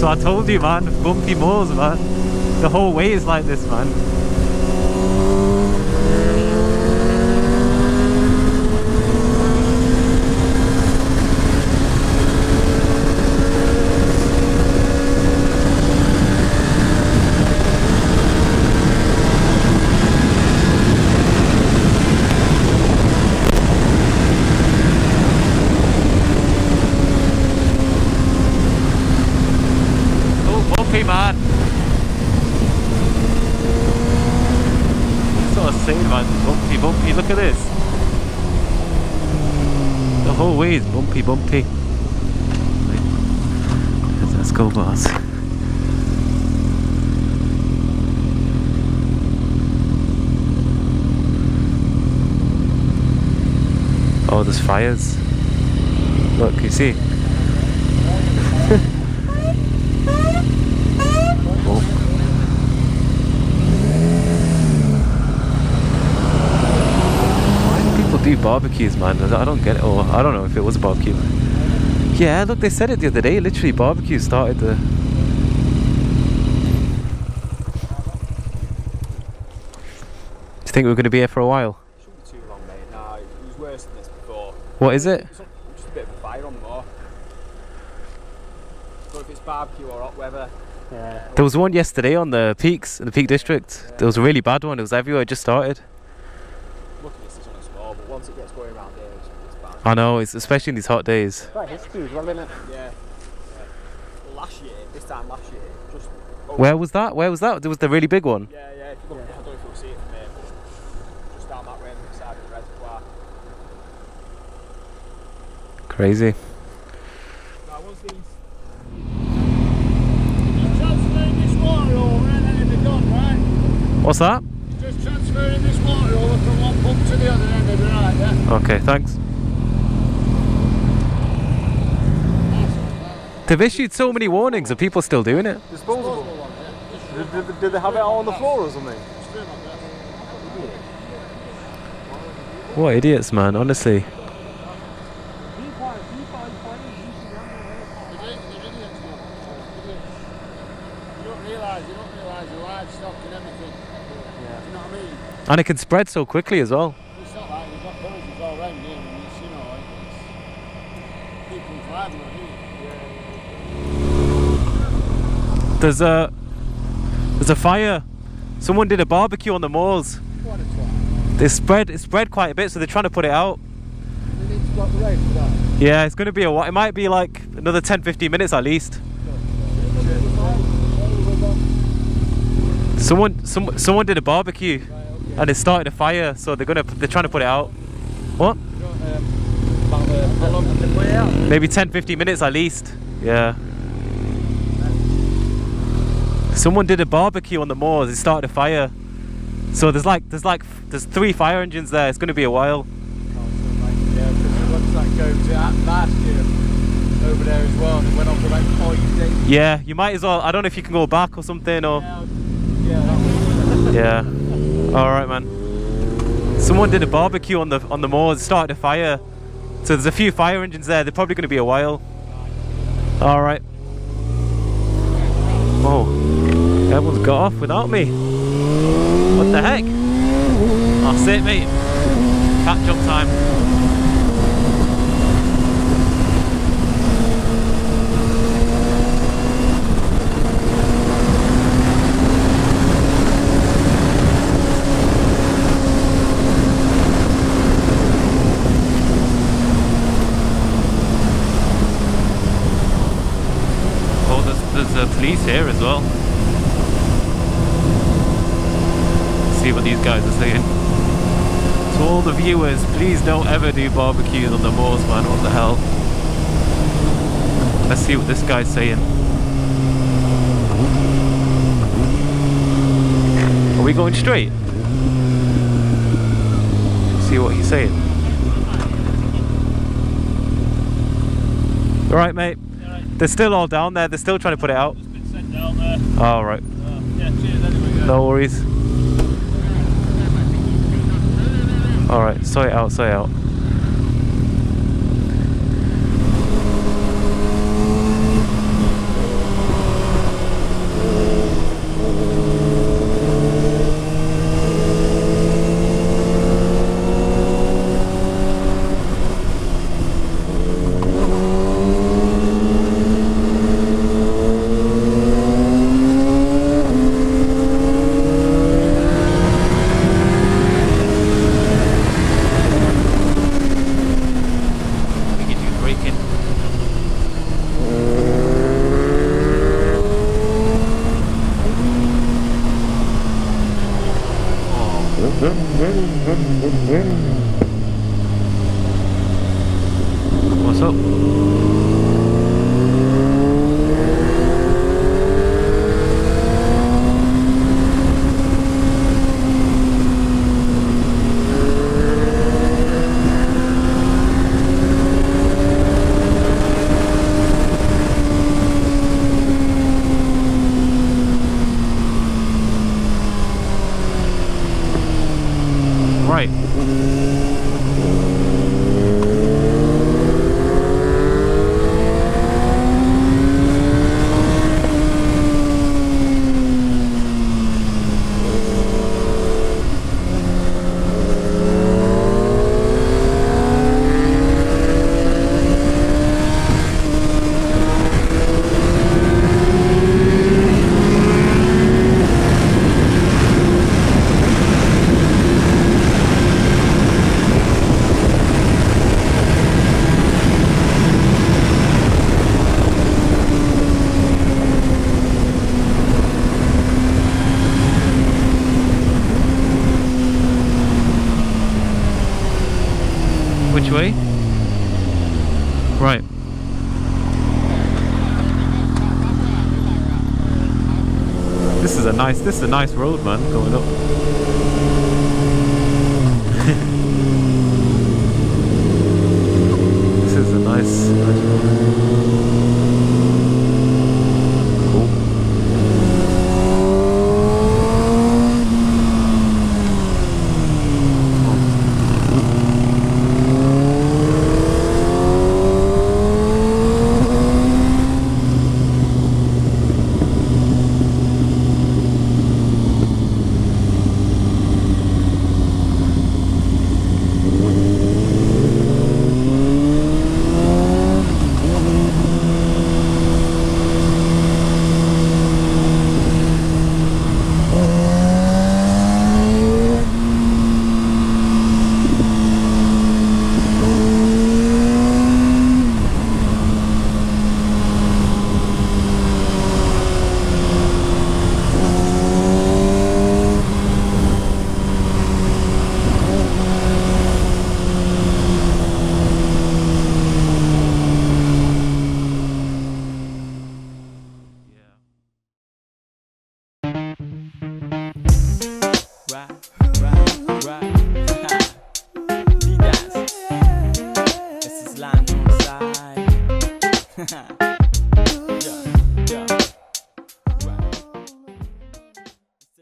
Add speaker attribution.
Speaker 1: So I told you, man, bumpy moors, man. The whole way is like this, man.
Speaker 2: Man, that's what I was saying, man. Bumpy, bumpy. Look at this. The whole way is bumpy, bumpy. Let's go, boss. Oh, there's fires. Look, you see. Do barbecues, man. I don't get it. Or I don't know if it was a barbecue. Yeah, look, they said it the other day. Literally, barbecue started the. Do you think we're going to be here for a while?
Speaker 3: It shouldn't be too long, mate. No, it was worse than this before.
Speaker 2: What is it?
Speaker 3: Just a bit of a fire on the moor. So if it's barbecue or hot weather. Yeah.
Speaker 2: There was one yesterday on the peaks in the Peak District. Yeah. There was a really bad one. It was everywhere. It just started.
Speaker 3: Once it gets going around here, it's bad.
Speaker 2: I know, it's especially in these hot days.
Speaker 3: Quite history as well, isn't it? Yeah. Last year, this time last year, just.
Speaker 2: Where was that? Where was that? There was the really big one.
Speaker 3: Yeah, yeah. If you look, I don't know if you'll see it from here, but just down that way on the side of the reservoir.
Speaker 2: Crazy.
Speaker 3: Now, once these. You're transferring this water over and then it'll be done, right?
Speaker 2: What's that?
Speaker 3: Just transferring this water over from one pump to the other end of the right, yeah?
Speaker 2: Okay, thanks. They've issued so many warnings, are people still doing it?
Speaker 3: Disposable? Did they have it out on the floor or something?
Speaker 2: What idiots, man, honestly. And it can spread so quickly as well.
Speaker 3: It's not like we've got villages all around here, and it's, you know, it's people driving on here.
Speaker 2: There's a fire. Someone did a barbecue on the moors.
Speaker 3: What a twat.
Speaker 2: It spread quite a bit, so they're trying to put it out.
Speaker 3: They need to block the road for that.
Speaker 2: Yeah, it's going to be a while. It might be like another 10-15 minutes at least. Someone did a barbecue. And it started a fire, so they're trying to put it out. What?
Speaker 3: How long can they put it out?
Speaker 2: Maybe 10-15 minutes at least. Yeah. Someone did a barbecue on the moors. It started a fire. So there's 3 fire engines there. It's going to be a while.
Speaker 3: Yeah, because it looks like go to last year over there as well, and it went on for like 5 days.
Speaker 2: Yeah, you might as well. I don't know if you can go back or something or. Yeah. Alright, man. Someone did a barbecue on the moors, started a fire. So there's a few fire engines there, they're probably going to be a while. Alright. Oh, everyone's got off without me. What the heck? That's it, mate. Catch up time. Police here as well. Let's see what these guys are saying. To all the viewers, please don't ever do barbecues on the moors, man. What the hell? Let's see what this guy's saying. Are we going straight? See what he's saying. Alright, mate. They're still all down there, they're still trying to put it out.
Speaker 3: It's been sent down there.
Speaker 2: Oh, right.
Speaker 3: Yeah, cheers anyway, guys.
Speaker 2: No worries. Alright, sort it out, sort it out. What's up? Right. Which way? Right. This is a nice road, man, going up. This is a nice road.